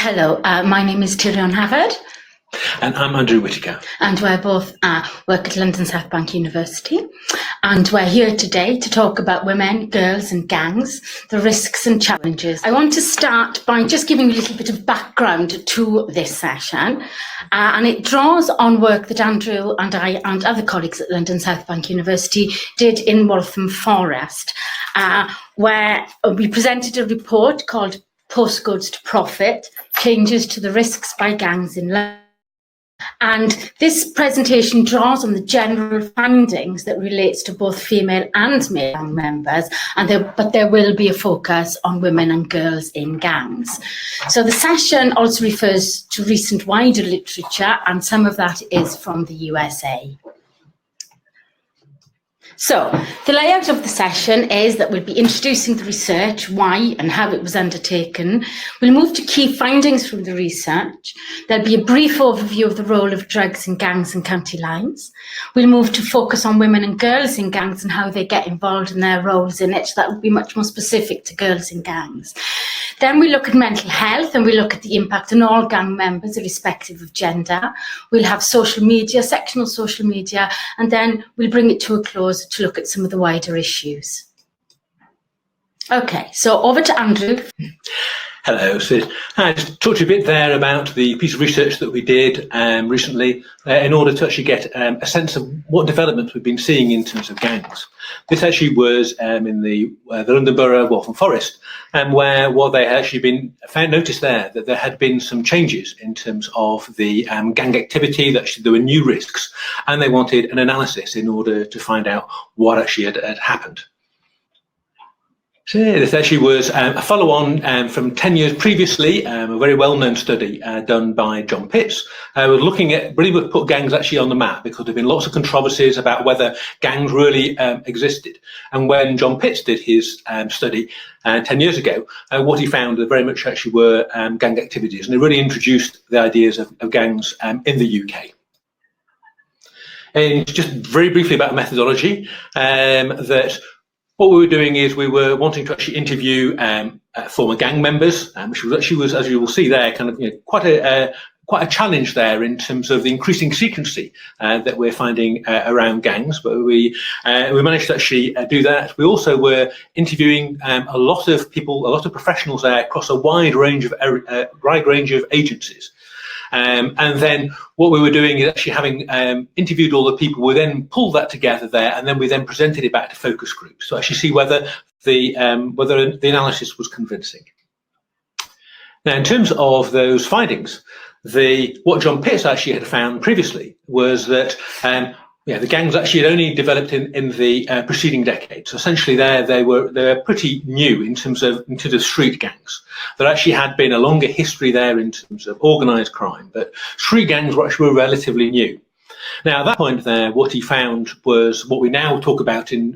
Hello, my name is Tirion Havard. And I'm Andrew Whittaker. And we're both work at London South Bank University. And we're here today to talk about women, girls and gangs, the risks and challenges. I want to start by just giving a little bit of background to this session. And it draws on work that Andrew and I and other colleagues at London South Bank University did in Waltham Forest, where we presented a report called Postcodes to Profit, Changes to the Risks by Gangs in London. And this presentation draws on the general findings that relates to both female and male gang members, but there will be a focus on women and girls in gangs. So the session also refers to recent wider literature, and some of that is from the USA. So the layout of the session is that we'll be introducing the research, why and how it was undertaken. We'll move to key findings from the research. There'll be a brief overview of the role of drugs in gangs and county lines. We'll move to focus on women and girls in gangs and how they get involved in their roles in it. That would be much more specific to girls in gangs. Then we look at mental health and we look at the impact on all gang members, irrespective of gender. We'll have social media, sectional social media, and then we'll bring it to a close to look at some of the wider issues. Okay, so over to Andrew. Hello. So I just talked to you a bit there about the piece of research that we did recently in order to actually get a sense of what developments we've been seeing in terms of gangs. This actually was in the London Borough of Waltham Forest, where what they had actually noticed there that there had been some changes in terms of the gang activity, that actually there were new risks, and they wanted an analysis in order to find out what actually had happened. So this actually was a follow-on from 10 years previously, a very well-known study done by John Pitts. We're looking at, really would put gangs actually on the map because there have been lots of controversies about whether gangs really existed. And when John Pitts did his study 10 years ago, what he found very much actually were gang activities, and it really introduced the ideas of gangs in the UK. And just very briefly about methodology, that what we were doing is we were wanting to actually interview former gang members, which was, as you will see there, kind of quite a challenge there in terms of the increasing secrecy that we're finding around gangs. But we managed to actually do that. We also were interviewing a lot of people, a lot of professionals there across a wide range of agencies. And then what we were doing is actually having interviewed all the people, we then pulled that together there, and then we then presented it back to focus groups to actually see whether the analysis was convincing. Now, in terms of those findings, what John Pitts actually had found previously was that the gangs actually had only developed in the preceding decade. So essentially they were pretty new in terms of street gangs. There actually had been a longer history there in terms of organised crime, but street gangs were actually relatively new. Now, at that point there, what he found was what we now talk about in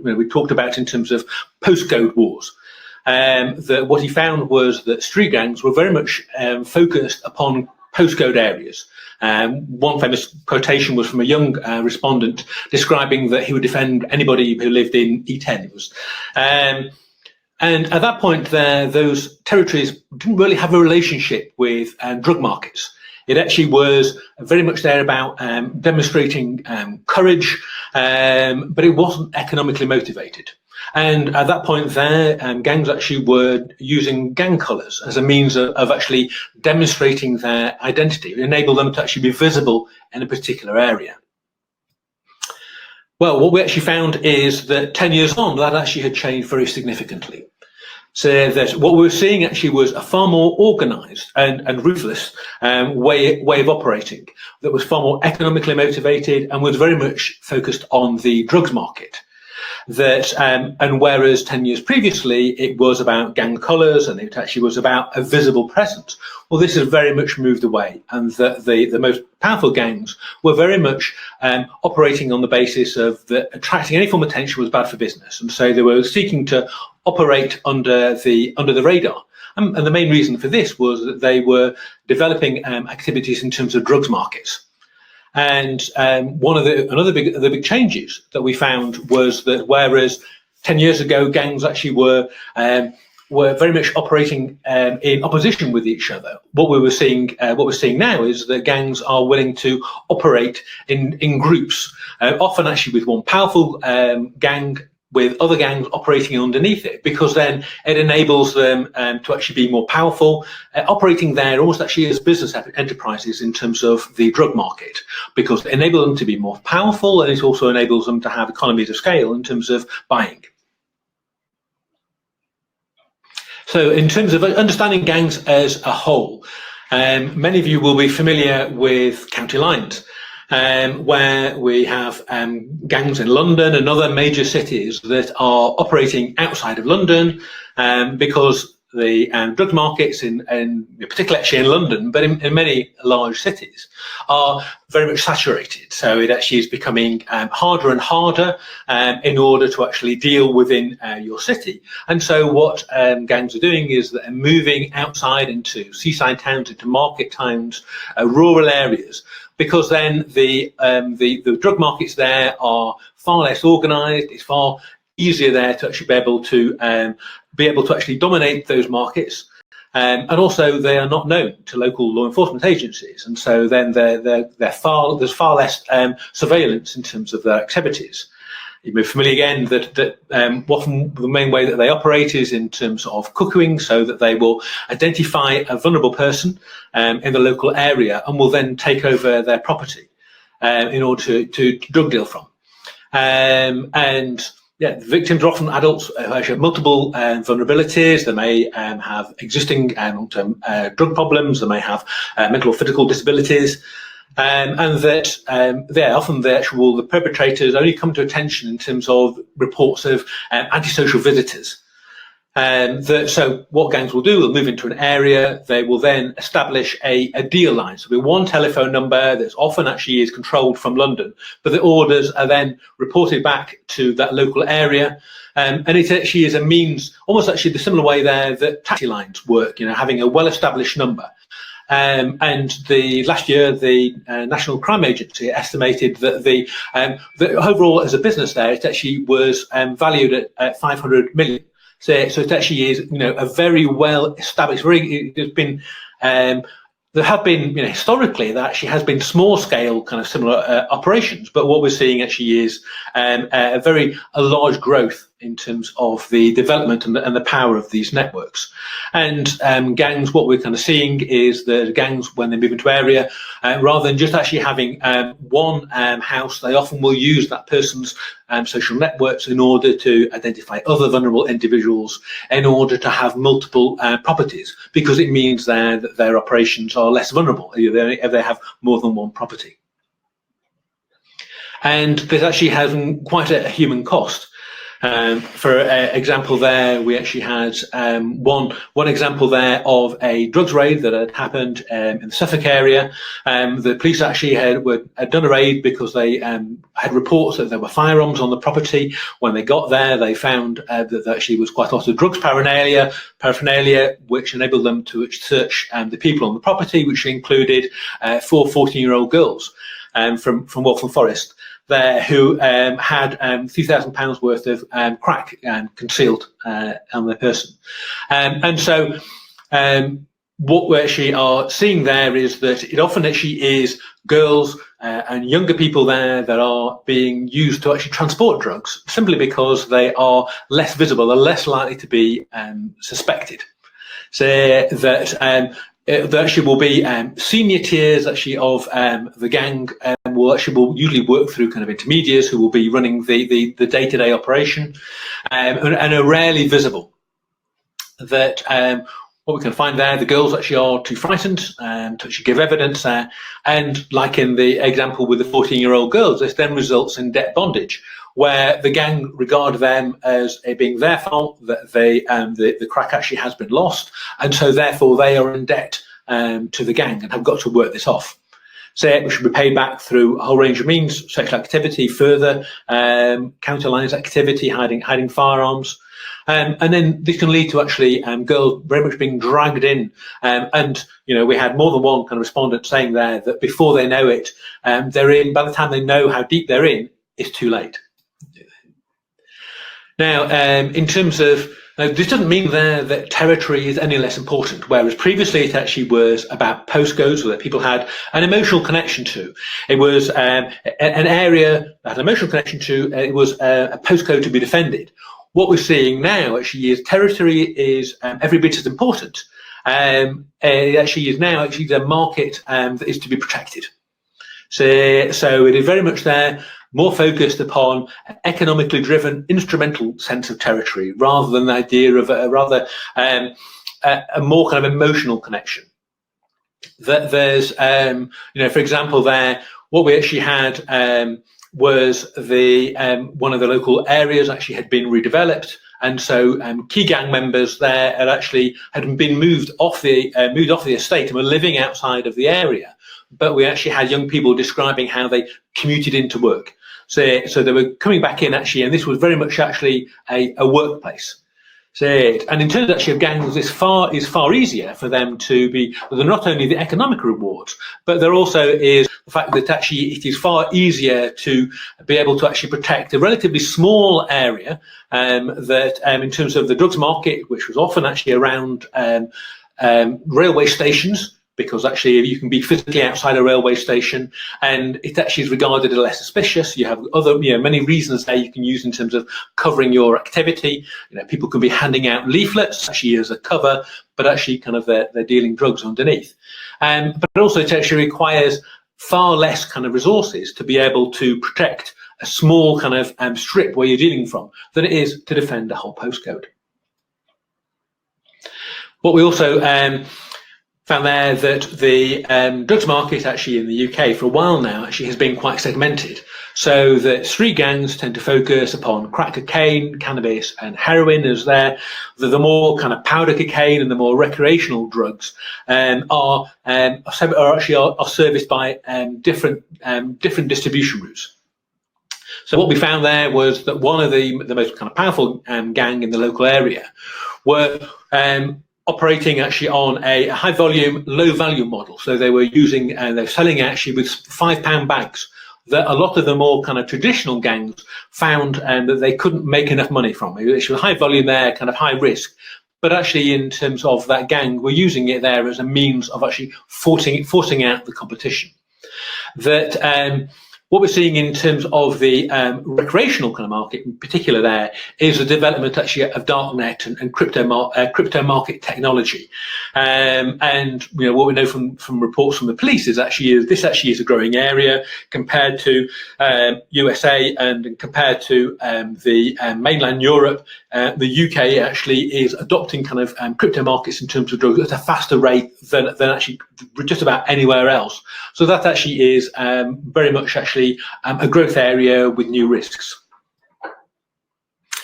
terms of postcode wars. That what he found was that street gangs were very much focused upon postcode areas. One famous quotation was from a young respondent describing that he would defend anybody who lived in E10. And at that point there, those territories didn't really have a relationship with drug markets. It actually was very much there about demonstrating courage, but it wasn't economically motivated. And at that point there, gangs actually were using gang colours as a means of actually demonstrating their identity, enable them to actually be visible in a particular area. Well, what we actually found is that 10 years on, that actually had changed very significantly. So that what we were seeing actually was a far more organised and ruthless way of operating that was far more economically motivated and was very much focused on the drugs market. And whereas 10 years previously it was about gang colours and it actually was about a visible presence, well, this has very much moved away, and the most powerful gangs were very much operating on the basis of that attracting any form of attention was bad for business, and so they were seeking to operate under the radar. And the main reason for this was that they were developing activities in terms of drugs markets. And one of the big changes that we found was that whereas 10 years ago gangs actually were were very much operating in opposition with each other. What we're seeing now is that gangs are willing to operate in groups, often actually with one powerful gang with other gangs operating underneath it, because then it enables them to actually be more powerful, operating there almost actually as business enterprises in terms of the drug market, because it enables them to be more powerful, and it also enables them to have economies of scale in terms of buying. So in terms of understanding gangs as a whole, many of you will be familiar with county lines, where we have gangs in London and other major cities that are operating outside of London, because the drug markets, particularly actually in London, but in many large cities, are very much saturated. So it actually is becoming harder and harder in order to actually deal within your city. And so what gangs are doing is that they're moving outside into seaside towns, into market towns, rural areas, because then the drug markets there are far less organised. It's far easier there to actually be able to actually dominate those markets, and also they are not known to local law enforcement agencies, and so then there's far less surveillance in terms of their activities. You may be familiar again that often the main way that they operate is in terms of cuckooing, so that they will identify a vulnerable person in the local area and will then take over their property in order to drug deal from. The victims are often adults who have multiple vulnerabilities. They may have existing long-term drug problems. They may have mental or physical disabilities. And that often the perpetrators only come to attention in terms of reports of antisocial visitors. So what gangs will do, they'll move into an area, they will then establish a deal line. So there'll be one telephone number that often actually is controlled from London, but the orders are then reported back to that local area. And it actually is a means, almost actually the similar way there that taxi lines work, having a well-established number. And last year, the National Crime Agency estimated that the overall as a business there, it actually was valued at 500 million. So it actually is, a very well established. There's been there have been, historically, there actually has been small scale kind of similar operations, but what we're seeing actually is a large growth in terms of the development and the power of these networks. And gangs, what we're kind of seeing is the gangs, when they move into area, rather than just actually having one house, they often will use that person's social networks in order to identify other vulnerable individuals, in order to have multiple properties, because it means that their operations are less vulnerable if they have more than one property. And this actually has quite a human cost. For example, there we actually had one example there of a drugs raid that had happened in the Suffolk area. The police actually had done a raid because they had reports that there were firearms on the property. When they got there, they found that there actually was quite a lot of drugs paraphernalia, which enabled them to search the people on the property, which included 4 14-year-old girls from Waltham Forest there, who had £3,000 worth of crack concealed on their person. And so what we actually are seeing there is that it often actually is girls and younger people there that are being used to actually transport drugs, simply because they are less visible, they're less likely to be suspected. So that there actually will be senior tiers actually of the gang will usually work through kind of intermediaries who will be running the day-to-day operation, and are rarely visible. That what we can find there, the girls actually are too frightened to actually give evidence there, and like in the example with the 14-year-old girls, this then results in debt bondage, where the gang regard them as it being their fault that the crack actually has been lost, and so therefore they are in debt to the gang and have got to work this off. So it should be paid back through a whole range of means: sexual activity, further counter-lines activity, hiding firearms. And then this can lead to actually girls very much being dragged in. And we had more than one kind of respondent saying there that before they know it, they're in. By the time they know how deep they're in, it's too late. Now, in terms of Now, this doesn't mean there that territory is any less important, whereas previously it actually was about postcodes that people had an emotional connection to. It was an area that had an emotional connection to, it was a postcode to be defended. What we're seeing now actually is territory is every bit as important. It actually is now actually the market that is to be protected. So it is very much there, more focused upon an economically driven instrumental sense of territory rather than the idea of a more kind of emotional connection. That there's, for example, there, what we actually had was the one of the local areas actually had been redeveloped. And so key gang members there had been moved off the estate and were living outside of the area. But we actually had young people describing how they commuted into work. So they were coming back in actually, and this was very much actually a workplace. And in terms actually of gangs, this is far easier for them to be. They're not only the economic rewards, but there also is the fact that actually it is far easier to be able to actually protect a relatively small area that in terms of the drugs market, which was often actually around railway stations. Because actually you can be physically outside a railway station and it actually is regarded as less suspicious. You have other, many reasons there you can use in terms of covering your activity. People can be handing out leaflets actually as a cover, but actually kind of they're dealing drugs underneath. But also it actually requires far less kind of resources to be able to protect a small kind of strip where you're dealing from than it is to defend a whole postcode. What we also found there that the drugs market actually in the UK for a while now actually has been quite segmented. So the street gangs tend to focus upon crack cocaine, cannabis and heroin as the more kind of powder cocaine and the more recreational drugs are serviced by different distribution routes. So what we found there was that one of the most kind of powerful gang in the local area were operating actually on a high volume, low value model. So they were using and they're selling actually with £5 bags that a lot of the more kind of traditional gangs found that they couldn't make enough money from. It was high volume there, kind of high risk. But actually in terms of that gang, we're using it there as a means of actually forcing out the competition. That what we're seeing in terms of the recreational kind of market in particular there is the development actually of darknet and crypto market technology. And what we know from reports from the police is this actually is a growing area compared to USA and compared to the mainland Europe. The UK actually is adopting kind of crypto markets in terms of drugs at a faster rate than actually just about anywhere else. So that actually is very much actually a growth area with new risks.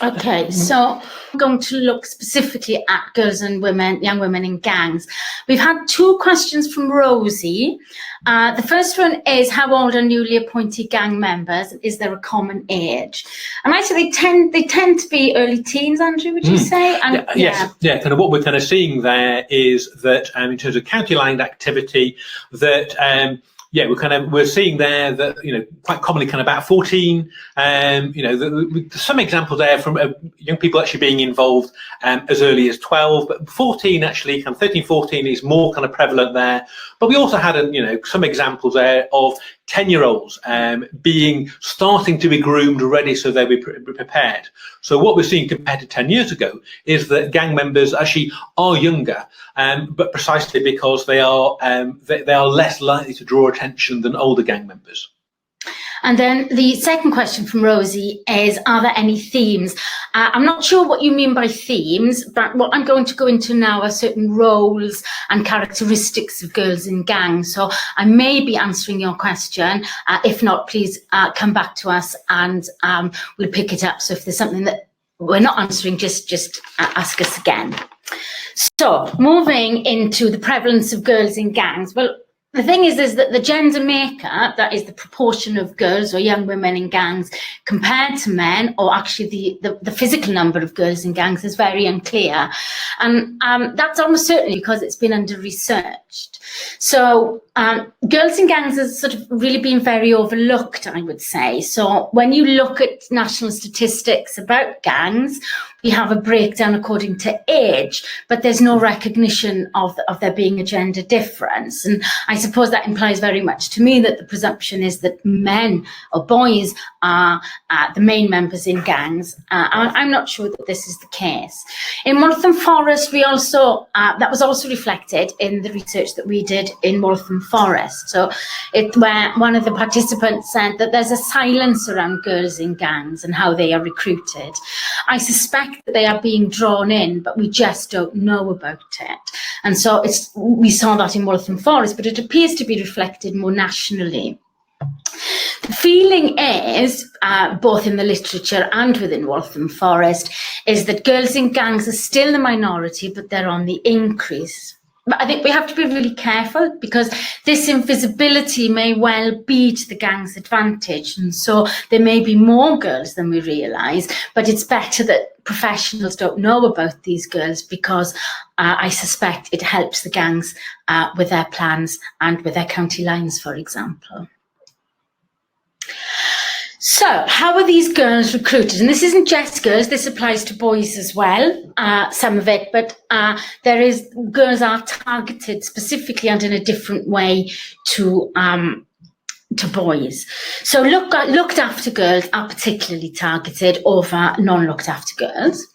Okay, so I'm going to look specifically at girls and women, young women in gangs. We've had two questions from Rosie. The first one is, how old are newly appointed gang members? Is there a common age? And actually, they tend to be early teens, Andrew, would you say? And, Yes, kind of what we're kind of seeing there is that in terms of county line activity, that we're seeing there that quite commonly kind of about 14. There's some examples there from young people actually being involved as early as 12, but 14 actually, kind of 13, 14 is more kind of prevalent there. But we also had some examples there of 10-year-olds starting to be groomed already, so they'll be prepared. So what we're seeing compared to 10 years ago is that gang members actually are younger, but precisely because they are less likely to draw attention than older gang members. And then the second question from Rosie is, are there any themes? I'm not sure what you mean by themes, but what I'm going to go into now are certain roles and characteristics of girls in gangs. So I may be answering your question. If not, please come back to us and we'll pick it up. So if there's something that we're not answering, just ask us again. So moving into the prevalence of girls in gangs. Well, the thing is that the gender makeup, that is the proportion of girls or young women in gangs compared to men, or actually the physical number of girls in gangs, is very unclear. And that's almost certainly because it's been under research. managed. So girls in gangs has sort of really been very overlooked, I would say. So when you look at national statistics about gangs, we have a breakdown according to age, but there's no recognition of there being a gender difference. And I suppose that implies very much to me that the presumption is that men or boys are the main members in gangs. I'm not sure that this is the case. In Waltham Forest, we also, that was also reflected in the research that we did in Waltham Forest. So where one of the participants said that there's a silence around girls in gangs and how they are recruited. I suspect that they are being drawn in, but we just don't know about it. And so we saw that in Waltham Forest, but it appears to be reflected more nationally. The feeling is, both in the literature and within Waltham Forest, is that girls in gangs are still the minority, but they're on the increase. But I think we have to be really careful, because this invisibility may well be to the gang's advantage. And so there may be more girls than we realise, but it's better that professionals don't know about these girls, because I suspect it helps the gangs with their plans and with their county lines, for example. So how are these girls recruited? And this isn't just girls, this applies to boys as well, some of it, but girls are targeted specifically and in a different way to boys. So looked after girls are particularly targeted over non-looked after girls.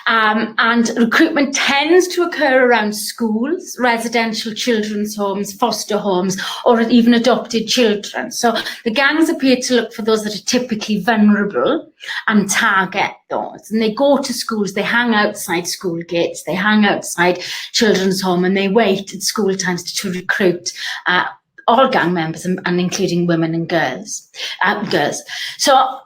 And recruitment tends to occur around schools, residential children's homes, foster homes, or even adopted children. So the gangs appear to look for those that are typically vulnerable and target those. And they go to schools, they hang outside school gates, they hang outside children's home, and they wait at school times to recruit all gang members, and including women and girls. So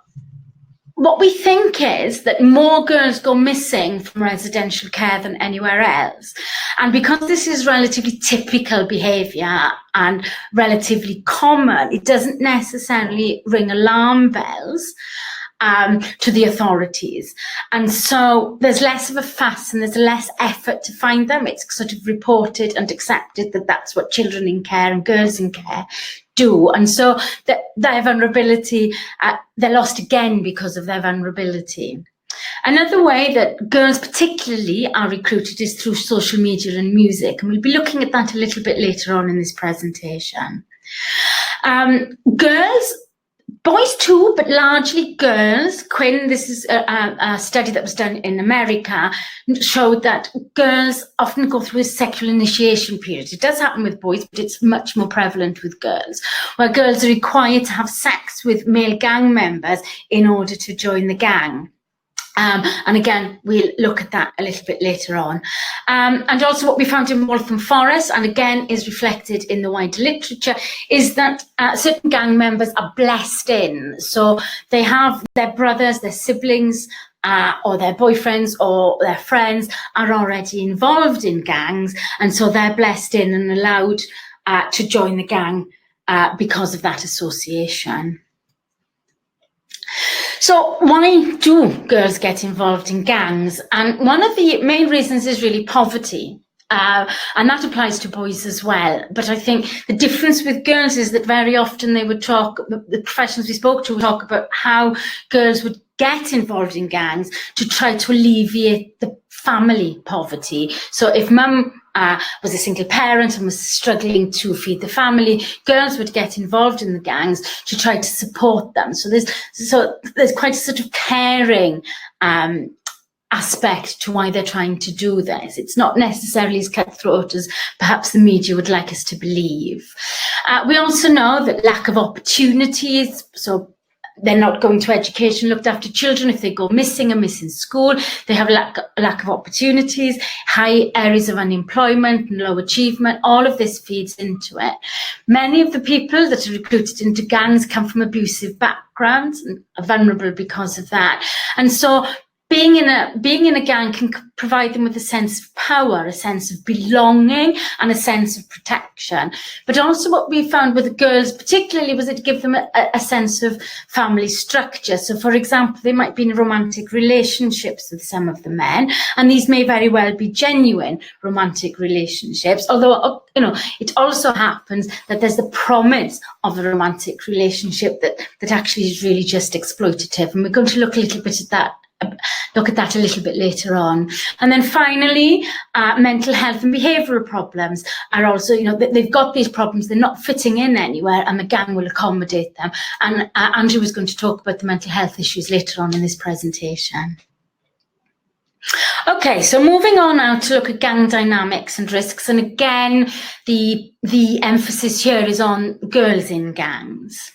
what we think is that more girls go missing from residential care than anywhere else. And because this is relatively typical behaviour and relatively common, it doesn't necessarily ring alarm bells to the authorities. And so there's less of a fuss and there's less effort to find them. It's sort of reported and accepted that that's what children in care and girls in care do. And so their vulnerability, they're lost again because of their vulnerability. Another way that girls particularly are recruited is through social media and music. And we'll be looking at that a little bit later on in this presentation. Boys too, but largely girls. Quinn, this is a study that was done in America, showed that girls often go through a sexual initiation period. It does happen with boys, but it's much more prevalent with girls, where girls are required to have sex with male gang members in order to join the gang. And again, we'll look at that a little bit later on. And also what we found in Waltham Forest, and again is reflected in the wider literature, is that certain gang members are blessed in. So they have their brothers, their siblings, or their boyfriends or their friends are already involved in gangs. And so they're blessed in and allowed to join the gang because of that association. So why do girls get involved in gangs? And one of the main reasons is really poverty. And that applies to boys as well. But I think the difference with girls is that very often they would talk, the professionals we spoke to would talk about how girls would get involved in gangs to try to alleviate the family poverty. So if mum was a single parent and was struggling to feed the family, girls would get involved in the gangs to try to support them. So there's quite a sort of caring aspect to why they're trying to do this. It's not necessarily as cutthroat as perhaps the media would like us to believe. We also know that lack of opportunities, so they're not going to education, looked after children. If they go missing and miss in school, they have a lack of opportunities, high areas of unemployment and low achievement. All of this feeds into it. Many of the people that are recruited into gangs come from abusive backgrounds and are vulnerable because of that. And so being in a gang can provide them with a sense of power, a sense of belonging, and a sense of protection. But also what we found with the girls particularly was it give them a sense of family structure. So for example, they might be in romantic relationships with some of the men, and these may very well be genuine romantic relationships, although it also happens that there's the promise of a romantic relationship that actually is really just exploitative, and we're going to look a little bit at that a little bit later on. And then finally, mental health and behavioural problems are also, they've got these problems, they're not fitting in anywhere, and the gang will accommodate them. And Andrew was going to talk about the mental health issues later on in this presentation. Okay, so moving on now to look at gang dynamics and risks. And again, the emphasis here is on girls in gangs.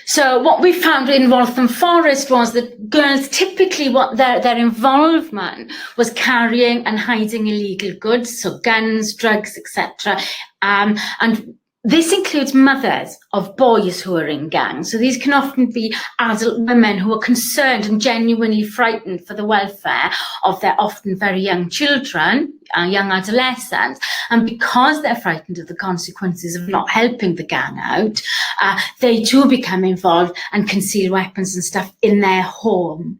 So what we found in Waltham Forest was that girls typically, what their involvement was carrying and hiding illegal goods, so guns, drugs, etc. And this includes mothers of boys who are in gangs. So these can often be adult women who are concerned and genuinely frightened for the welfare of their often very young children, young adolescents. And because they're frightened of the consequences of not helping the gang out, they too become involved and conceal weapons and stuff in their home.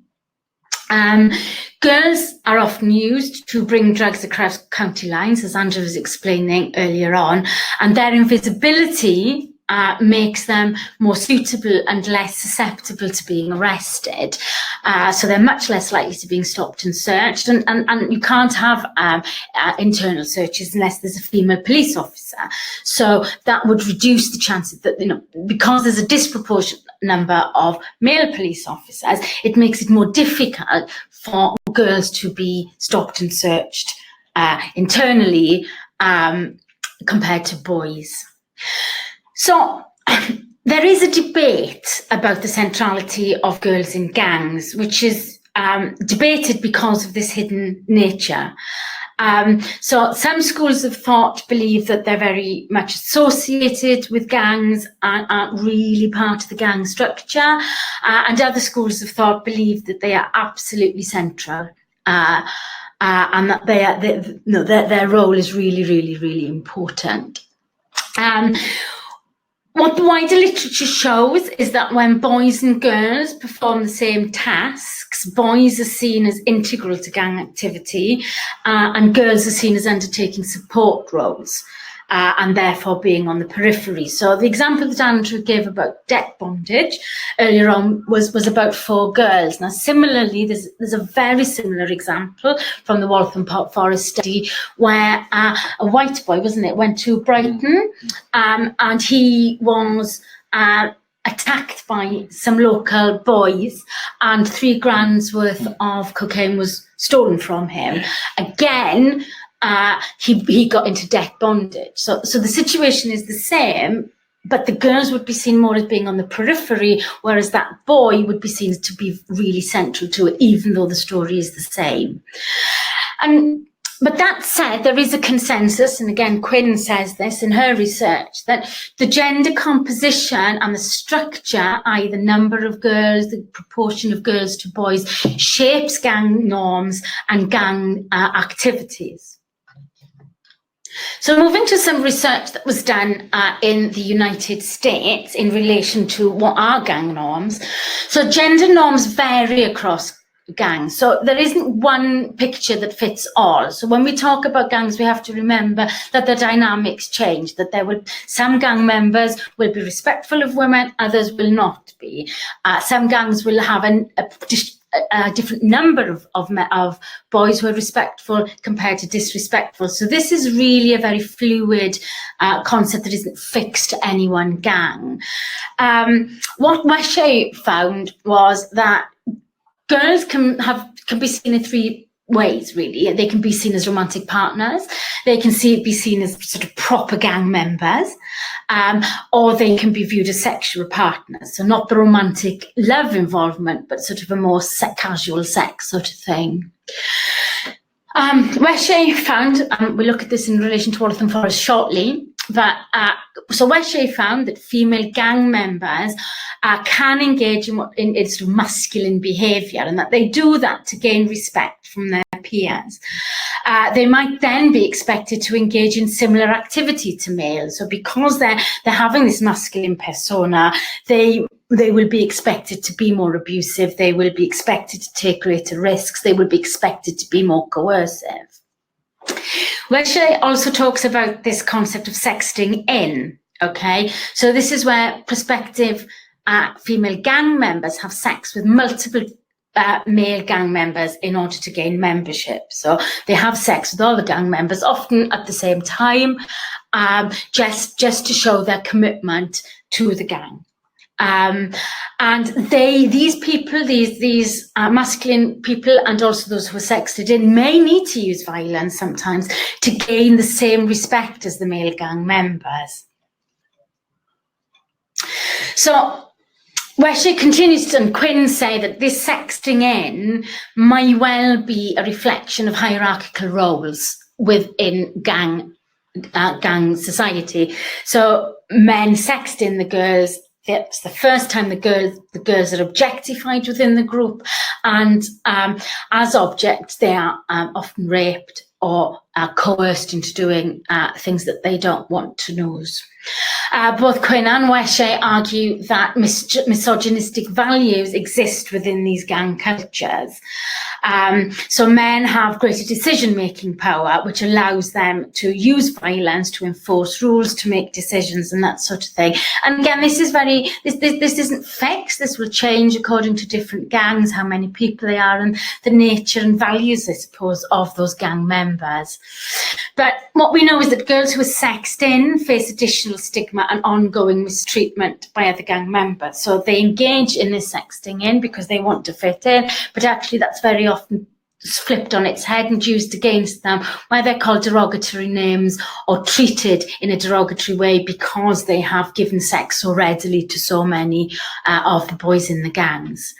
Girls are often used to bring drugs across county lines, as Andrew was explaining earlier on, and their invisibility makes them more suitable and less susceptible to being arrested. So they're much less likely to being stopped and searched, and you can't have internal searches unless there's a female police officer. So that would reduce the chances that, because there's a disproportionate number of male police officers, it makes it more difficult for girls to be stopped and searched internally compared to boys. So there is a debate about the centrality of girls in gangs, which is debated because of this hidden nature. So some schools of thought believe that they're very much associated with gangs and aren't really part of the gang structure, and other schools of thought believe that they are absolutely central, and that their role is really, really, really important. What the wider literature shows is that when boys and girls perform the same tasks, boys are seen as integral to gang activity, and girls are seen as undertaking support roles, and therefore being on the periphery. So the example that Andrew gave about debt bondage earlier on was about 4 girls. Now, similarly, there's a very similar example from the Waltham Forest study where a white boy, went to Brighton, and he was attacked by some local boys, and 3 grand's worth of cocaine was stolen from him. Again, he got into debt bondage. So the situation is the same, but the girls would be seen more as being on the periphery, whereas that boy would be seen to be really central to it, even though the story is the same. But that said, there is a consensus, and again, Quinn says this in her research, that the gender composition and the structure, i.e. the number of girls, the proportion of girls to boys, shapes gang norms and gang activities. So moving to some research that was done in the United States in relation to what are gang norms. So gender norms vary across gangs. So there isn't one picture that fits all. So when we talk about gangs, we have to remember that the dynamics change, that some gang members will be respectful of women, others will not be. Some gangs will have a different number of boys who are respectful compared to disrespectful. So this is really a very fluid concept that isn't fixed to any one gang. What Weshay found was that girls can be seen in 3 ways, really. They can be seen as romantic partners, they can be seen as sort of proper gang members, or they can be viewed as sexual partners. So not the romantic love involvement, but sort of a more casual sex sort of thing. Weshay found, we'll look at this in relation to Waltham Forest shortly, So Weshay found that female gang members can engage in sort of masculine behaviour, and that they do that to gain respect from their peers. They might then be expected to engage in similar activity to males. So because they're having this masculine persona, they will be expected to be more abusive. They will be expected to take greater risks. They will be expected to be more coercive. Weshay also talks about this concept of sexting in. Okay, so this is where prospective female gang members have sex with multiple male gang members in order to gain membership. So they have sex with all the gang members, often at the same time, just to show their commitment to the gang. And these people, these masculine people, and also those who are sexted in, may need to use violence sometimes to gain the same respect as the male gang members. So Weshay continues to, and Quinn say that this sexting in might well be a reflection of hierarchical roles within gang society. So men sext in the girls. It's the first time the girls are objectified within the group, and as objects, they are often raped or coerced into doing things that they don't want to lose. Both Quinn and Weshay argue that misogynistic values exist within these gang cultures. So men have greater decision-making power, which allows them to use violence to enforce rules, to make decisions, and that sort of thing. And again, this isn't fixed. This will change according to different gangs, how many people they are, and the nature and values, I suppose, of those gang members. But what we know is that girls who are sexed in face additional stigma and ongoing mistreatment by other gang members. So they engage in this sexting in because they want to fit in, but actually that's very often flipped on its head and used against them, where they're called derogatory names or treated in a derogatory way because they have given sex so readily to so many of the boys in the gangs.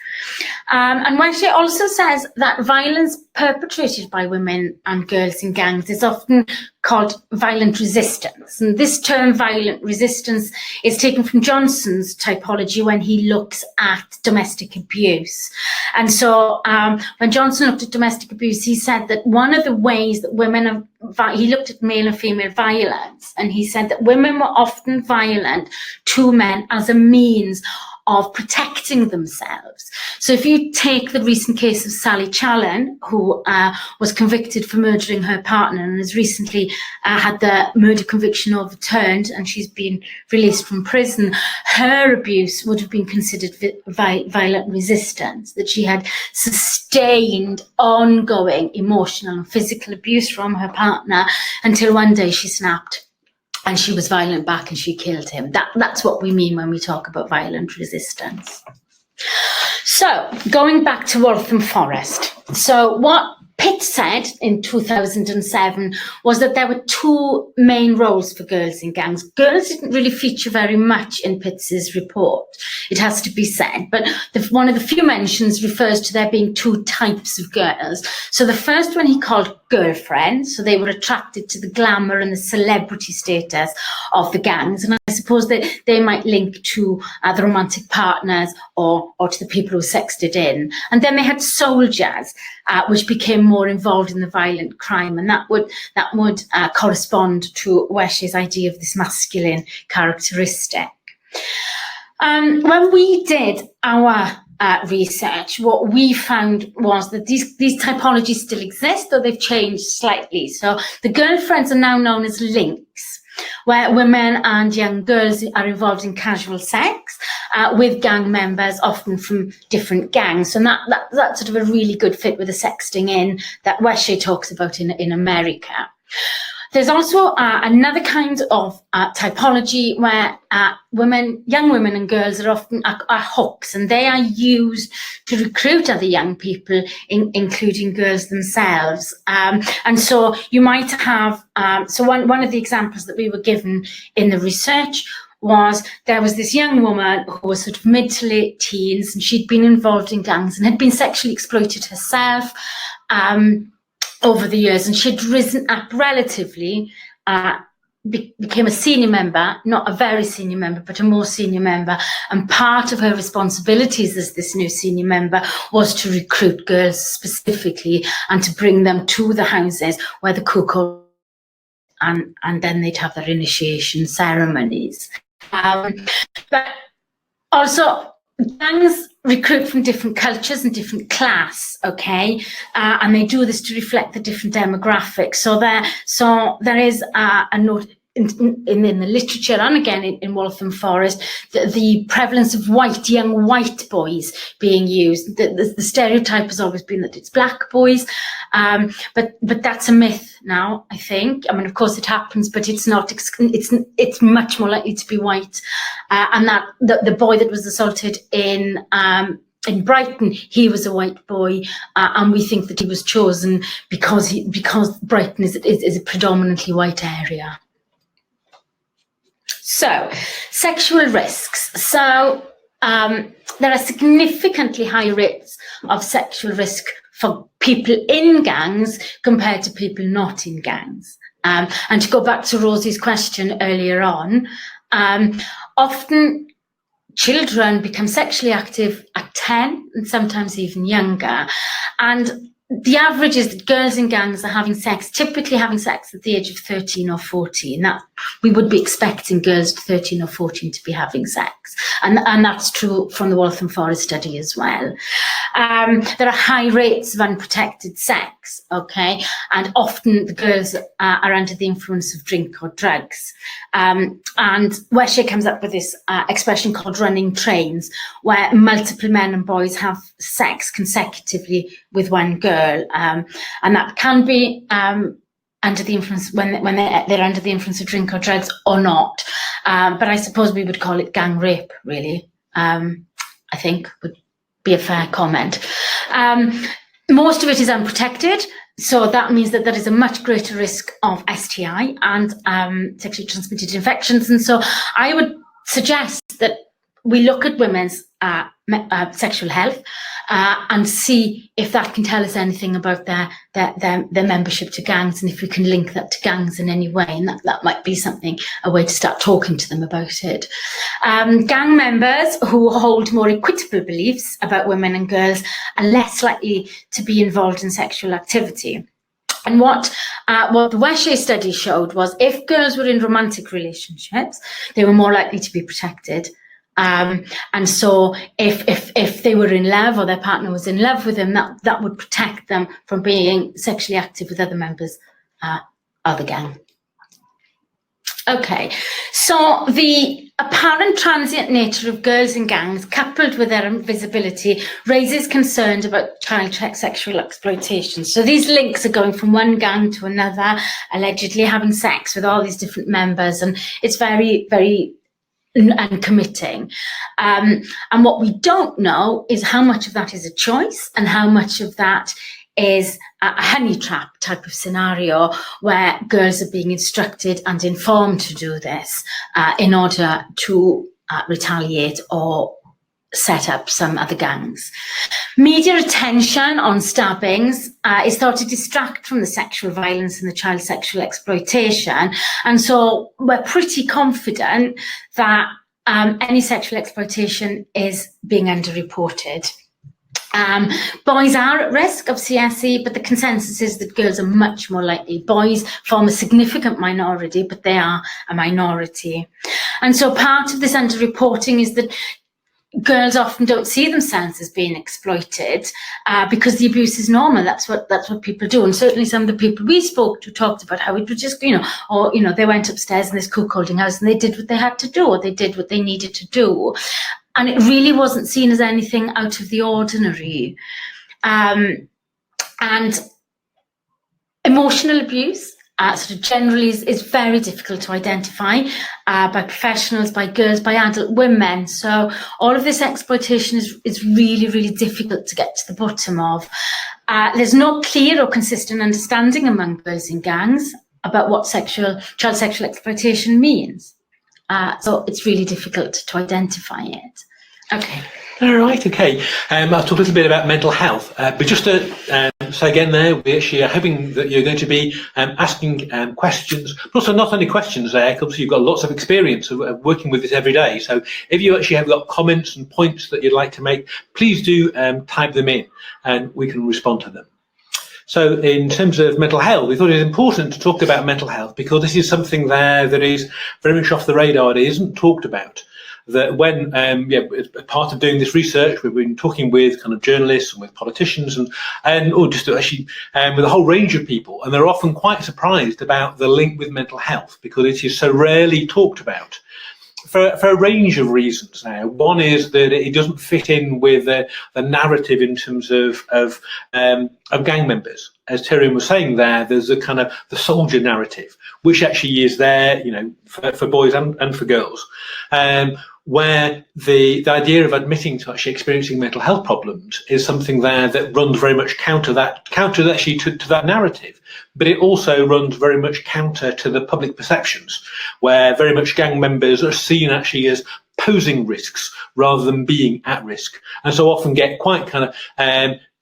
And Weshay also says that violence perpetrated by women and girls in gangs is often called violent resistance. And this term, violent resistance, is taken from Johnson's typology when he looks at domestic abuse. And so when Johnson looked at domestic abuse, he said that one of the ways that women he looked at male and female violence, and he said that women were often violent to men as a means of protecting themselves. So if you take the recent case of Sally Challen, who was convicted for murdering her partner and has recently had the murder conviction overturned, and she's been released from prison, her abuse would have been considered violent resistance, that she had sustained ongoing emotional and physical abuse from her partner until one day she snapped and she was violent back and she killed him. That's what we mean when we talk about violent resistance. So, going back to Waltham Forest. So what Pitt said in 2007 was that there were two main roles for girls in gangs. Girls didn't really feature very much in Pitt's report, it has to be said, but one of the few mentions refers to there being two types of girls. So the first one he called girlfriends, so they were attracted to the glamour and the celebrity status of the gangs, and I suppose that they might link to the romantic partners or to the people who sexted in. And then they had soldiers, which became more involved in the violent crime, and that would correspond to Weshay's idea of this masculine characteristic. When we did our research, what we found was that these typologies still exist, though they've changed slightly. So the girlfriends are now known as links, where women and young girls are involved in casual sex with gang members, often from different gangs. And that's sort of a really good fit with the sexting in that Weshay talks about in America. There's also another kind of typology where young women and girls are often hooks, and they are used to recruit other young people, including girls themselves. And so you might have, so one of the examples that we were given in the research was there was this young woman who was sort of mid to late teens, and she'd been involved in gangs and had been sexually exploited herself over the years, and she'd risen up relatively became a senior member, not a very senior member, but a more senior member. And part of her responsibilities as this new senior member was to recruit girls specifically and to bring them to the houses where the cuckold, and then they'd have their initiation ceremonies. But also, gangs recruit from different cultures and different class, okay, and they do this to reflect the different demographics. So there is a note in the literature, and again in Waltham Forest, the prevalence of young white boys being used. The stereotype has always been that it's black boys, but that's a myth now, I think. I mean, of course it happens, but it's not. It's much more likely to be white, and that the boy that was assaulted in Brighton, he was a white boy, and we think that he was chosen because Brighton is a predominantly white area. So, sexual risks. So, there are significantly high rates of sexual risk for people in gangs compared to people not in gangs. And to go back to Rosie's question earlier on, often children become sexually active at 10 and sometimes even younger. And the average is that girls in gangs are typically having sex at the age of 13 or 14. That we would be expecting girls at 13 or 14 to be having sex. And that's true from the Waltham Forest study as well. There are high rates of unprotected sex, okay? And often the girls are under the influence of drink or drugs. And Whittaker comes up with this expression called running trains, where multiple men and boys have sex consecutively with one girl. And that can be under the influence when they're under the influence of drink or drugs or not. But I suppose we would call it gang rape, really. I think would be a fair comment. Most of it is unprotected, so that means that there is a much greater risk of STI and sexually transmitted infections. And so I would suggest that we look at women's sexual health and see if that can tell us anything about their membership to gangs, and if we can link that to gangs in any way, and that might be a way to start talking to them about it. Gang members who hold more equitable beliefs about women and girls are less likely to be involved in sexual activity. And what the Whittaker study showed was if girls were in romantic relationships, they were more likely to be protected. And so if they were in love or their partner was in love with them, that would protect them from being sexually active with other members of the gang. Okay, so the apparent transient nature of girls in gangs, coupled with their invisibility, raises concerns about child sexual exploitation. So these links are going from one gang to another, allegedly having sex with all these different members, and it's very, very uncommitting. And what we don't know is how much of that is a choice and how much of that is a honey trap type of scenario where girls are being instructed and informed to do this in order to retaliate or set up some other gangs. Media attention on stabbings is thought to distract from the sexual violence and the child sexual exploitation. And so we're pretty confident that any sexual exploitation is being underreported. Boys are at risk of CSE, but the consensus is that girls are much more likely. Boys form a significant minority, but they are a minority. And so part of this underreporting is that girls often don't see themselves as being exploited because the abuse is normal. That's what people do. And certainly some of the people we spoke to talked about how it was just, they went upstairs in this cuckolding house and they did what they had to do, or they did what they needed to do. And it really wasn't seen as anything out of the ordinary. And emotional abuse sort of generally is very difficult to identify by professionals, by girls, by adult women. So all of this exploitation is really, really difficult to get to the bottom of. There's no clear or consistent understanding among girls in gangs about what child sexual exploitation means. So it's really difficult to identify it. Okay. All right, okay. I'll talk a little bit about mental health, but just to So again, there we actually are hoping that you're going to be asking questions, but also not only questions there, because you've got lots of experience of working with this every day. So if you actually have got comments and points that you'd like to make, please do type them in, and we can respond to them. So in terms of mental health, we thought it was important to talk about mental health because this is something there that is very much off the radar. It isn't talked about. That when, as part of doing this research, we've been talking with kind of journalists and with politicians or just actually with a whole range of people, and they're often quite surprised about the link with mental health because it is so rarely talked about. For a range of reasons now. One is that it doesn't fit in with the narrative in terms of gang members. As Tirion was saying there's a kind of the soldier narrative, which actually is there, for boys and for girls. Where the idea of admitting to actually experiencing mental health problems is something there that runs very much counter actually to that narrative. But it also runs very much counter to the public perceptions, where very much gang members are seen actually as posing risks rather than being at risk, and so often get quite kind of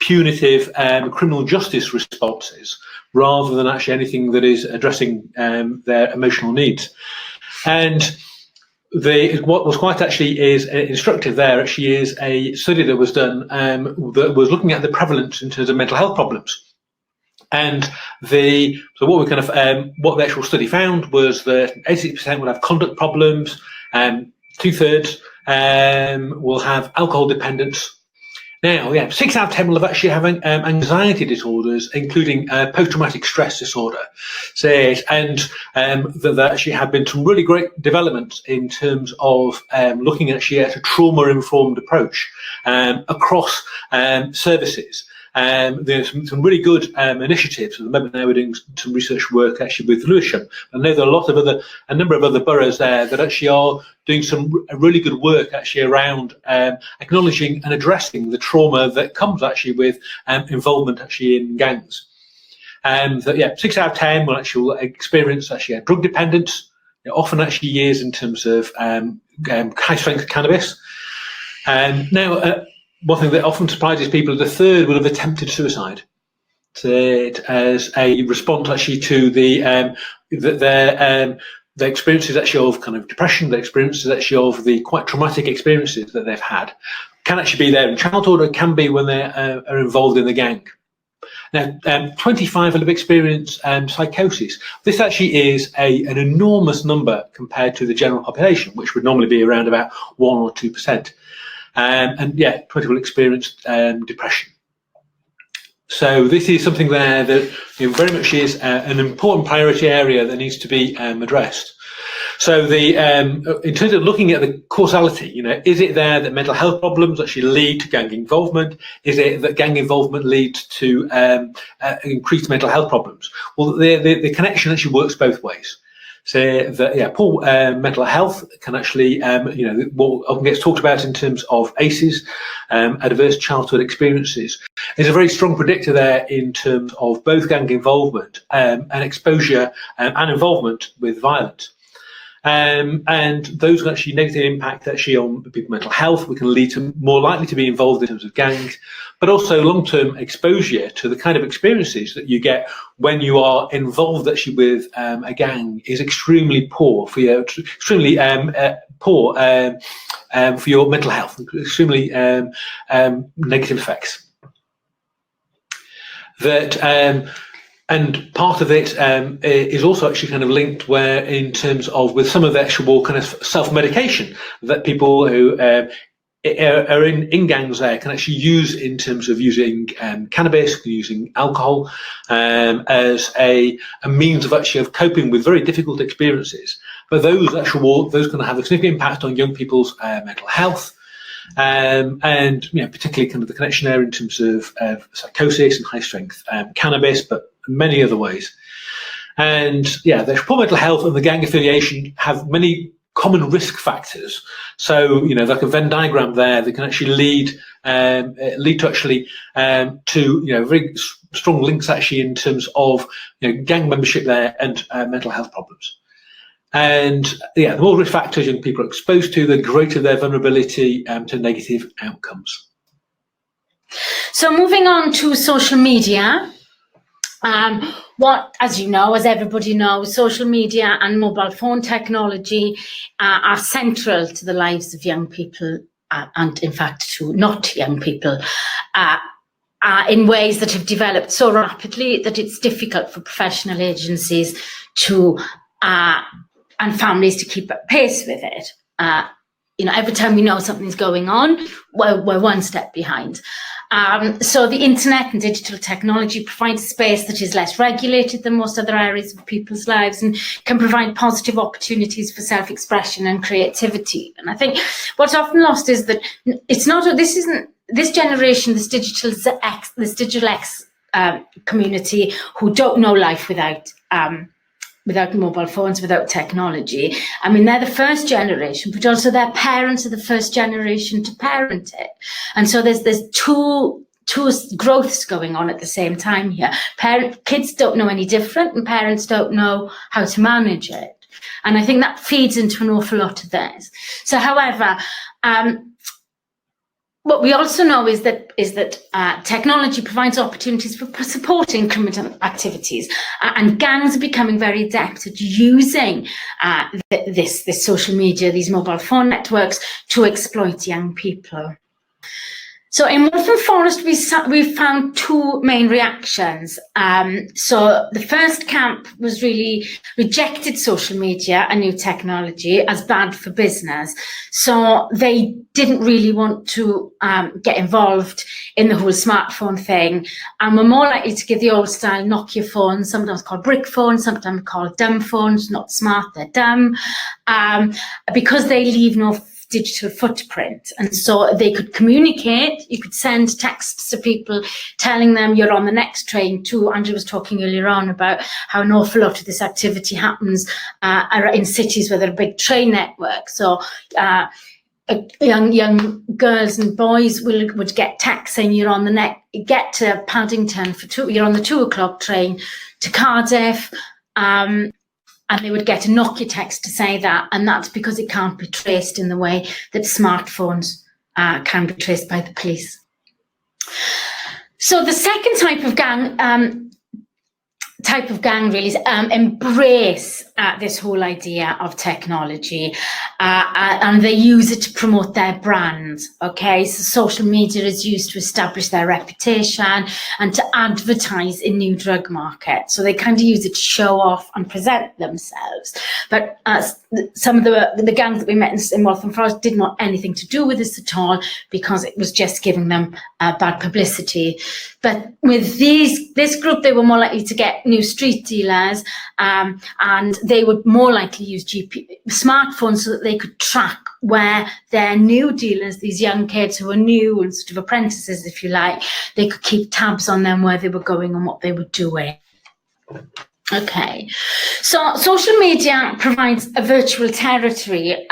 punitive criminal justice responses rather than actually anything that is addressing their emotional needs. And what was quite actually is instructive there actually is a study that was done that was looking at the prevalence in terms of mental health problems. And so what we kind of what the actual study found was that 86% would have conduct problems, 2/3 will have alcohol dependence. Now, 6 out of 10 will have actually having anxiety disorders, including post-traumatic stress disorder. And there actually have been some really great developments in terms of looking actually at a trauma-informed approach across services. There's some really good initiatives. At the moment now we're doing some research work actually with Lewisham. I know there are a number of other boroughs there that actually are doing some really good work actually around acknowledging and addressing the trauma that comes actually with involvement actually in gangs. 6 out of 10 will actually experience actually a drug dependence. It often actually is in terms of high strength cannabis. One thing that often surprises people is a third will have attempted suicide as a response actually to the experiences actually of kind of depression, the experiences actually of the quite traumatic experiences that they've had. Can actually be there in childhood, or it can be when they are involved in the gang. Now, 25 will have experienced psychosis. This actually is an enormous number compared to the general population, which would normally be around about 1 or 2%. 20 will experience depression. So this is something there that very much is an important priority area that needs to be addressed. So in terms of looking at the causality, is it there that mental health problems actually lead to gang involvement? Is it that gang involvement leads to increased mental health problems? Well, the connection actually works both ways. So that poor mental health can actually what often gets talked about in terms of ACEs, adverse childhood experiences, is a very strong predictor there in terms of both gang involvement and exposure and involvement with violence. And those can actually negatively impact actually on people's mental health. We can lead to more likely to be involved in terms of gangs, but also long-term exposure to the kind of experiences that you get when you are involved actually with a gang is extremely poor for your for your mental health, extremely negative effects. And part of it is also actually kind of linked where in terms of with some of the actual kind of self-medication that people who are in gangs there can actually use in terms of using cannabis, using alcohol as a means of actually of coping with very difficult experiences. But those can have a significant impact on young people's mental health. And particularly kind of the connection there in terms of psychosis and high strength cannabis, but many other ways. And the poor mental health and the gang affiliation have many common risk factors. So like a Venn diagram there that can actually lead to actually to very strong links actually in terms of gang membership there and mental health problems. And the more risk factors young people are exposed to, the greater their vulnerability to negative outcomes. So moving on to social media. As you know, as everybody knows, social media and mobile phone technology are central to the lives of young people, and in fact to not young people, in ways that have developed so rapidly that it's difficult for professional agencies to and families to keep up pace with it. Every time we know something's going on, we're one step behind. So the internet and digital technology provides space that is less regulated than most other areas of people's lives and can provide positive opportunities for self-expression and creativity. And I think what's often lost is that this generation, this digital X community who don't know life without mobile phones, without technology. I mean, they're the first generation, but also their parents are the first generation to parent it. And so there's two growths going on at the same time here. Kids don't know any different, and parents don't know how to manage it. And I think that feeds into an awful lot of this. So, however, what we also know is that technology provides opportunities for supporting criminal activities, and gangs are becoming very adept at using this social media, these mobile phone networks, to exploit young people. So in Waltham Forest, we found two main reactions. So the first camp was really rejected social media and new technology as bad for business. So they didn't really want to get involved in the whole smartphone thing, and were more likely to give the old style Nokia phones, sometimes called brick phones, sometimes called dumb phones, not smart, they're dumb, because they leave no digital footprint. And so they could communicate. You could send texts to people telling them you're on the next train too. Andrew was talking earlier on about how an awful lot of this activity happens in cities where there are big train networks. So young girls and boys would get texts saying you're on get to Paddington you're on the 2 o'clock train to Cardiff. And they would get a Nokia text to say that, and that's because it can't be traced in the way that smartphones can be traced by the police. So the second type of gang really is embrace this whole idea of technology, and they use it to promote their brand. Okay, so social media is used to establish their reputation and to advertise in new drug markets. So they kind of use it to show off and present themselves. But some of the gangs that we met in Waltham Forest didn't want anything to do with this at all, because it was just giving them bad publicity. But with this group, they were more likely to get new street dealers, and they would more likely use smartphones so that they could track where their new dealers, these young kids who are new and sort of apprentices, if you like, they could keep tabs on them, where they were going and what they were doing. Okay, so social media provides a virtual territory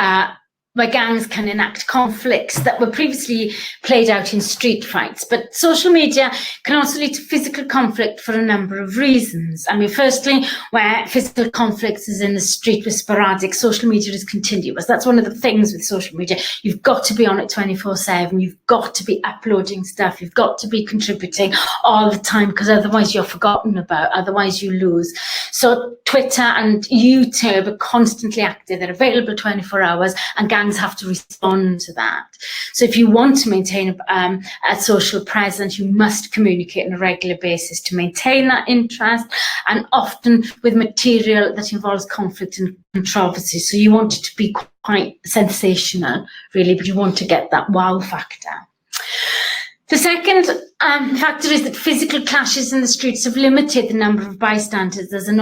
where gangs can enact conflicts that were previously played out in street fights. But social media can also lead to physical conflict for a number of reasons. I mean, firstly, where physical conflicts is in the street with sporadic, social media is continuous. That's one of the things with social media. You've got to be on it 24/7. You've got to be uploading stuff. You've got to be contributing all the time, because otherwise you're forgotten about, otherwise you lose. So Twitter and YouTube are constantly active. They're available 24 hours, and gangs have to respond to that. So if you want to maintain a social presence, you must communicate on a regular basis to maintain that interest, and often with material that involves conflict and controversy. So you want it to be quite sensational, really, but you want to get that wow factor. The second factor is that physical clashes in the streets have limited the number of bystanders as an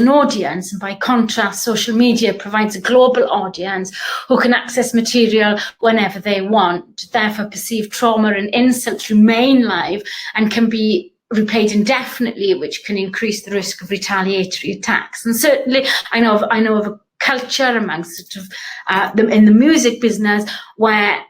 audience, and by contrast, social media provides a global audience who can access material whenever they want. Therefore, perceived trauma and insults remain live and can be replayed indefinitely, which can increase the risk of retaliatory attacks. And certainly, I know of a culture amongst sort of in the music business where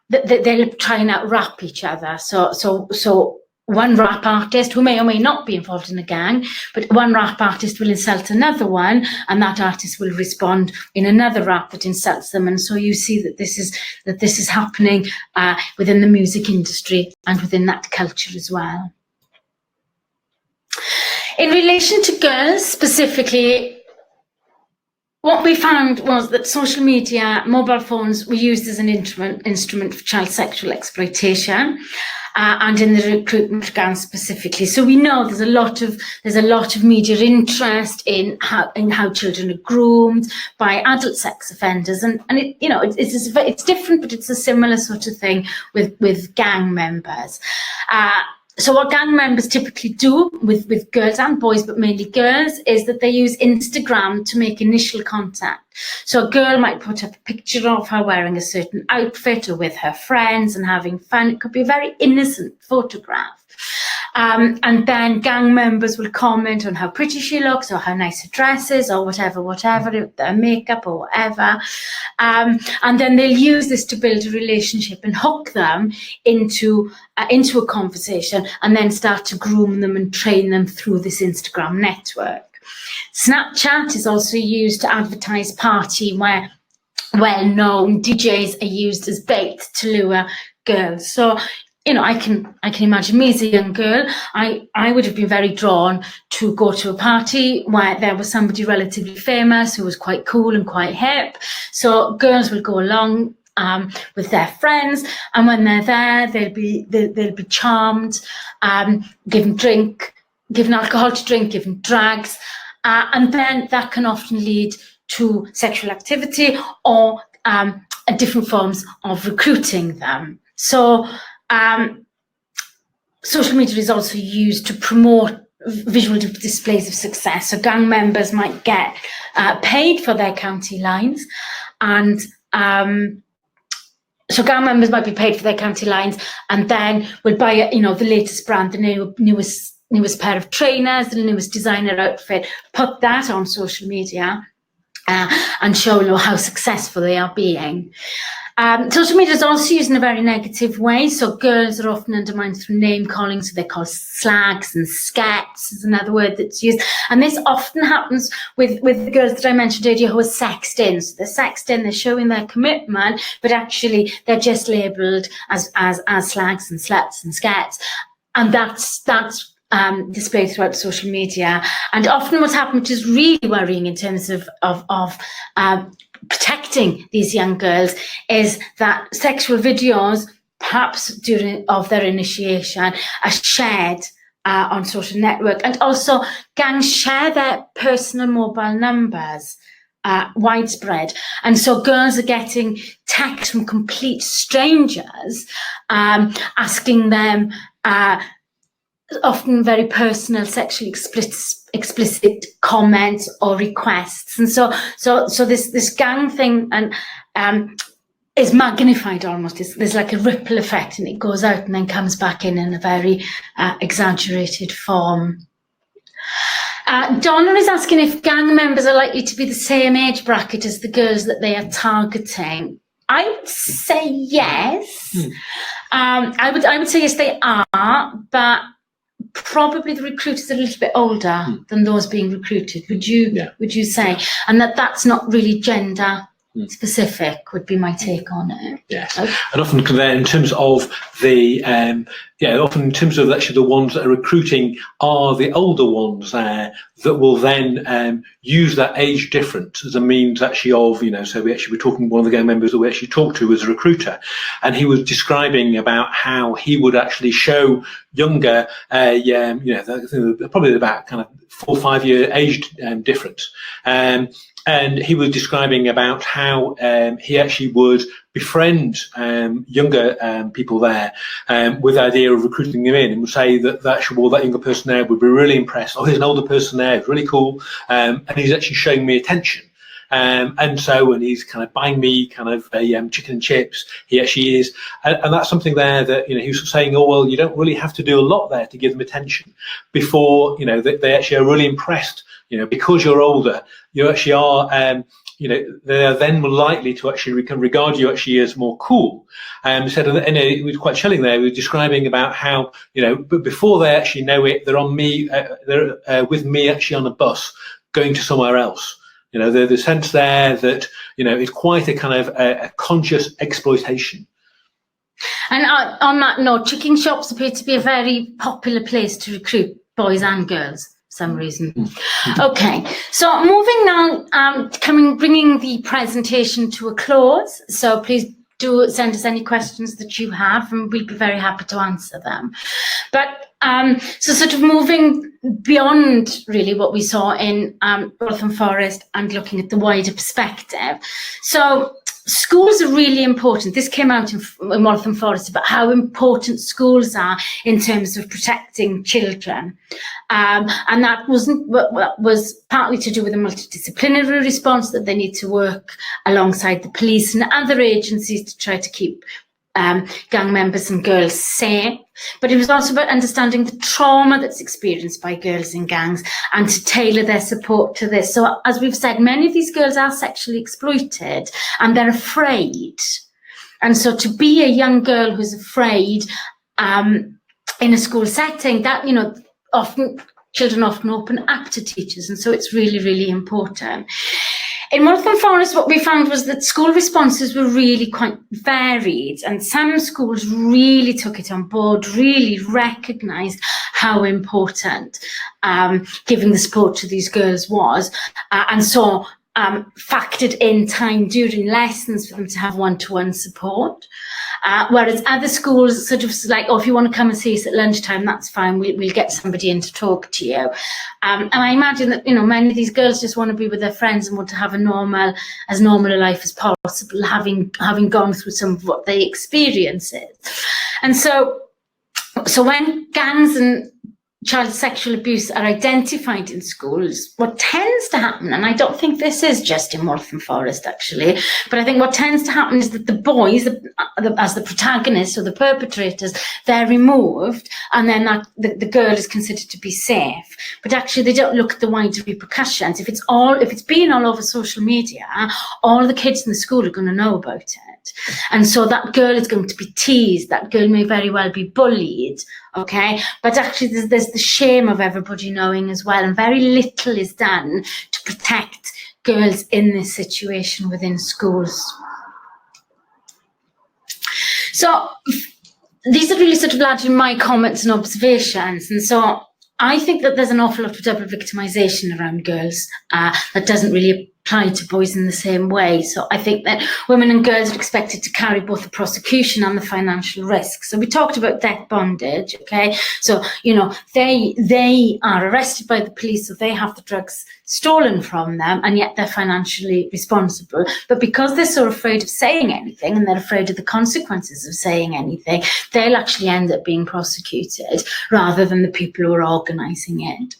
they'll try and out-rap each other. So one rap artist who may or may not be involved in a gang, but one rap artist will insult another one, and that artist will respond in another rap that insults them. And so you see that this is happening within the music industry and within that culture as well. In relation to girls specifically, what we found was that social media, mobile phones were used as an instrument for child sexual exploitation. And in the recruitment gang specifically. So we know there's a lot of media interest in how children are groomed by adult sex offenders, and it, you know, it's different, but it's a similar sort of thing with gang members. So what gang members typically do with girls and boys, but mainly girls, is that they use Instagram to make initial contact. So a girl might put up a picture of her wearing a certain outfit or with her friends and having fun. It could be a very innocent photograph. And then gang members will comment on how pretty she looks or how nice her dress is or whatever, their makeup or whatever. And then they'll use this to build a relationship and hook them into a conversation, and then start to groom them and train them through this Instagram network. Snapchat is also used to advertise party where well-known DJs are used as bait to lure girls. So, you know, I can imagine me as a young girl, I would have been very drawn to go to a party where there was somebody relatively famous who was quite cool and quite hip. So girls will go along with their friends, and when they're there, they'll be charmed, given alcohol to drink, given drugs, and then that can often lead to sexual activity or different forms of recruiting them. So social media is also used to promote visual displays of success. So gang members might get paid for their county lines, and so gang members might be paid for their county lines, and then will buy, the latest brand, the newest pair of trainers, the newest designer outfit, put that on social media, and show how successful they are being. Social media is also used in a very negative way. So girls are often undermined through name calling. So they're called slags and scats is another word that's used. And this often happens with the girls that I mentioned earlier who are sexed in. So they're sexed in, they're showing their commitment, but actually they're just labelled as slags and sluts and scats. And that's displayed throughout social media. And often what's happened, which is really worrying in terms of protecting these young girls, is that sexual videos, perhaps of their initiation, are shared on social network, and also gangs share their personal mobile numbers widespread, and so girls are getting texts from complete strangers asking them often very personal, sexually explicit comments or requests, and so this gang thing is magnified almost. There's like a ripple effect, and it goes out and then comes back in a very exaggerated form. Donna is asking if gang members are likely to be the same age bracket as the girls that they are targeting. I would say yes. I would say yes, they are, but probably the recruiters are a little bit older than those being recruited. Would you say? And that's not really gender specific, would be my take on it. Yes, and often in terms of the often in terms of actually the ones that are recruiting are the older ones that will then use that age difference as a means actually of, so we actually were talking, one of the gang members that we actually talked to was a recruiter, and he was describing about how he would actually show younger, probably about kind of 4 or 5 year age difference. And he was describing about how he actually would befriend younger people there with the idea of recruiting them in, and would say that that younger person there would be really impressed. Oh, here's an older person there, it's really cool, and he's actually showing me attention. and so when he's kind of buying me kind of a chicken and chips, he actually is, and that's something there that he was saying, oh well, you don't really have to do a lot there to give them attention before they actually are really impressed. Because you're older, you actually are. They are then more likely to actually regard you actually as more cool. Said, and it was quite chilling there. We were describing about how but before they actually know it, they're on me, they're with me actually on a bus going to somewhere else. The sense there that it's quite a kind of a conscious exploitation. And on that note, chicken shops appear to be a very popular place to recruit boys and girls. Some reason. Okay, so moving now, bringing the presentation to a close. So please do send us any questions that you have, and we'll be very happy to answer them. But so sort of moving beyond really what we saw in Waltham Forest and looking at the wider perspective. So schools are really important. This came out in Waltham Forest about how important schools are in terms of protecting children. And that was partly to do with a multidisciplinary response, that they need to work alongside the police and other agencies to try to keep gang members and girls safe. But it was also about understanding the trauma that's experienced by girls in gangs and to tailor their support to this. So as we've said, many of these girls are sexually exploited and they're afraid. And so to be a young girl who's afraid in a school setting, that, children often open up to teachers. And so it's really, really important. In Waltham Forest, what we found was that school responses were really quite varied, and some schools really took it on board, really recognised how important giving the support to these girls was, and so factored in time during lessons for them to have one-to-one support. Whereas other schools sort of like, oh, if you want to come and see us at lunchtime, that's fine. We'll get somebody in to talk to you. And I imagine that, many of these girls just want to be with their friends and want to have as normal a life as possible, having gone through some of what they experience. And so when gangs and child sexual abuse are identified in schools, what tends to happen, and I don't think this is just in Waltham Forest actually, but I think what tends to happen is that the boys, as the protagonists or the perpetrators, they're removed, and then the girl is considered to be safe. But actually they don't look at the wider repercussions. If it's been all over social media, all the kids in the school are going to know about it. And so that girl is going to be teased, that girl may very well be bullied, okay? But actually there's the shame of everybody knowing as well, and very little is done to protect girls in this situation within schools. So these are really sort of largely my comments and observations, and so I think that there's an awful lot of double victimisation around girls that doesn't really apply to boys in the same way. So I think that women and girls are expected to carry both the prosecution and the financial risk. So we talked about debt bondage, okay? So, they are arrested by the police, so they have the drugs stolen from them, and yet they're financially responsible. But because they're so afraid of saying anything, and they're afraid of the consequences of saying anything, they'll actually end up being prosecuted rather than the people who are organising it.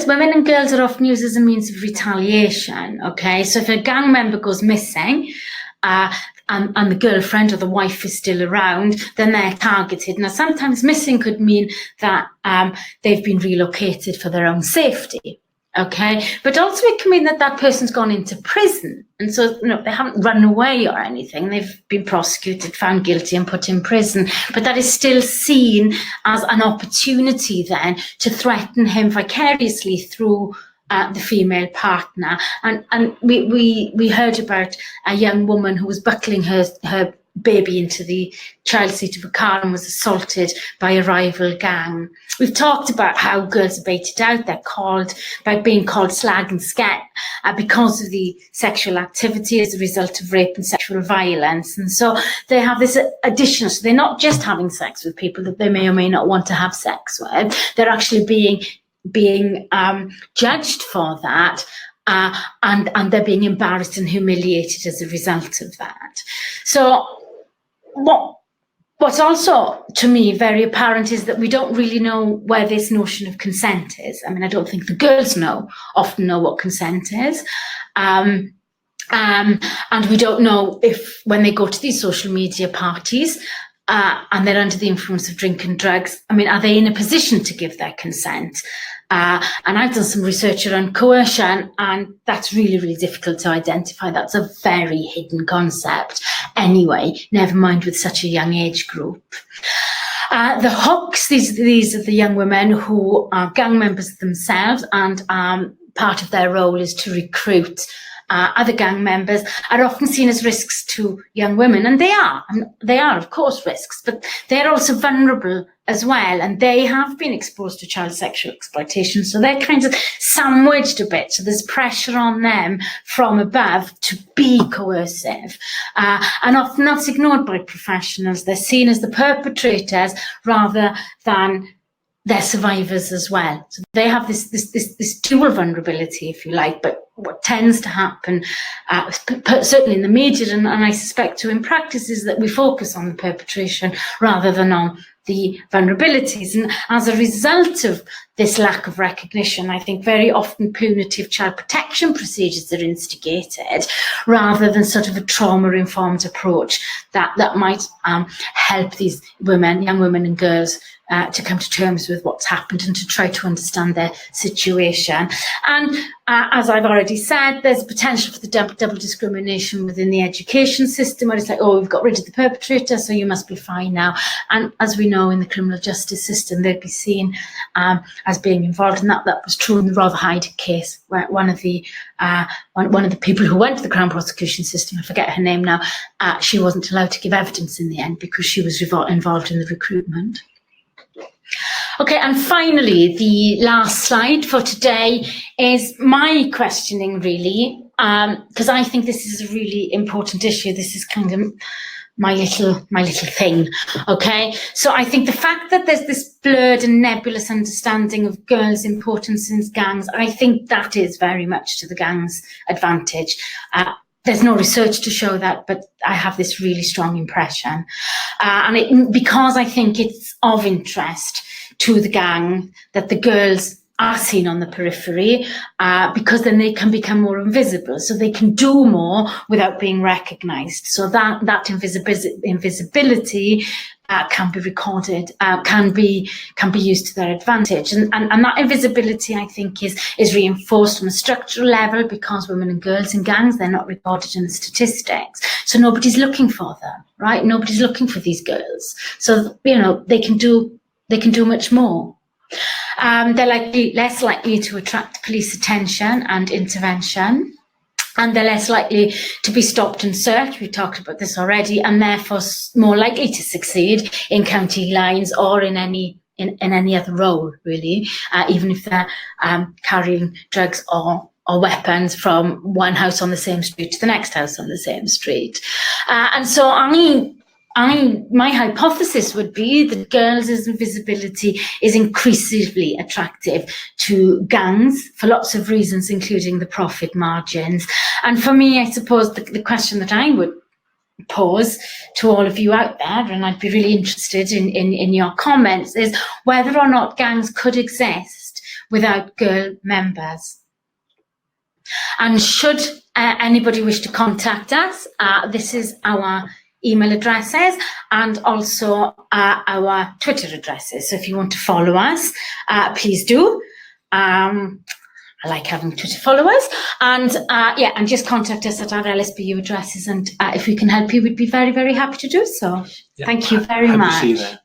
Women and girls are often used as a means of retaliation, okay? So if a gang member goes missing and the girlfriend or the wife is still around, then they're targeted. Now, sometimes missing could mean that they've been relocated for their own safety, okay? But also it can mean that that person's gone into prison. And so, they haven't run away or anything. They've been prosecuted, found guilty and put in prison. But that is still seen as an opportunity then to threaten him vicariously through the female partner. And we heard about a young woman who was buckling her baby into the child seat of a car and was assaulted by a rival gang. We've talked about how girls are baited out. They're being called slag and scat because of the sexual activity as a result of rape and sexual violence. And so they have this additional, so they're not just having sex with people that they may or may not want to have sex with. They're actually being judged for that. And they're being embarrassed and humiliated as a result of that. So what What's also, to me, very apparent is that we don't really know where this notion of consent is. I mean, I don't think the girls often know what consent is. And we don't know if, when they go to these social media parties and they're under the influence of drink and drugs, I mean, are they in a position to give their consent? And I've done some research around coercion, and that's really, really difficult to identify. That's a very hidden concept anyway, never mind with such a young age group. The hooks, these are the young women who are gang members themselves, and part of their role is to recruit other gang members, are often seen as risks to young women, and they are of course risks, but they're also vulnerable as well, and they have been exposed to child sexual exploitation, so they're kind of sandwiched a bit, so there's pressure on them from above to be coercive, and often that's ignored by professionals. They're seen as the perpetrators rather than they're survivors as well. So they have this dual vulnerability, if you like, but what tends to happen, certainly in the media and I suspect too in practice, is that we focus on the perpetration rather than on the vulnerabilities. And as a result of this lack of recognition, I think very often punitive child protection procedures are instigated rather than sort of a trauma-informed approach that might help these women, young women and girls, to come to terms with what's happened and to try to understand their situation. And as I've already said, there's potential for the double discrimination within the education system, where it's like, oh, we've got rid of the perpetrator, so you must be fine now. And as we know, in the criminal justice system, they'd be seen as being involved, and that was true in the Rotherhide case, where one of the people who went to the Crown prosecution system, I forget her name now, she wasn't allowed to give evidence in the end because she was involved in the recruitment. Okay, and finally, the last slide for today is my questioning, really, because I think this is a really important issue. This is kind of my little thing. Okay, so I think the fact that there's this blurred and nebulous understanding of girls' importance in gangs, I think that is very much to the gangs' advantage. There's no research to show that, but I have this really strong impression. Because I think it's of interest to the gang that the girls are seen on the periphery, because then they can become more invisible, so they can do more without being recognised. So that invisibility can be recorded, can be used to their advantage, and that invisibility, I think, is reinforced on a structural level because women and girls in gangs, they're not recorded in the statistics, so nobody's looking for them, right? Nobody's looking for these girls, so they can do much more. They're less likely to attract police attention and intervention, and they're less likely to be stopped and searched. We talked about this already, and therefore more likely to succeed in county lines or in any other role, really, even if they're carrying drugs or weapons from one house on the same street to the next house on the same street. And so my hypothesis would be that girls' invisibility is increasingly attractive to gangs for lots of reasons, including the profit margins. And for me, I suppose the question that I would pose to all of you out there, and I'd be really interested in your comments, is whether or not gangs could exist without girl members. And should anybody wish to contact us, this is our email addresses and also our Twitter addresses. So if you want to follow us, please do. I like having Twitter followers, and and just contact us at our LSBU addresses, and if we can help you, we'd be very, very happy to do so. Yeah, thank you very much.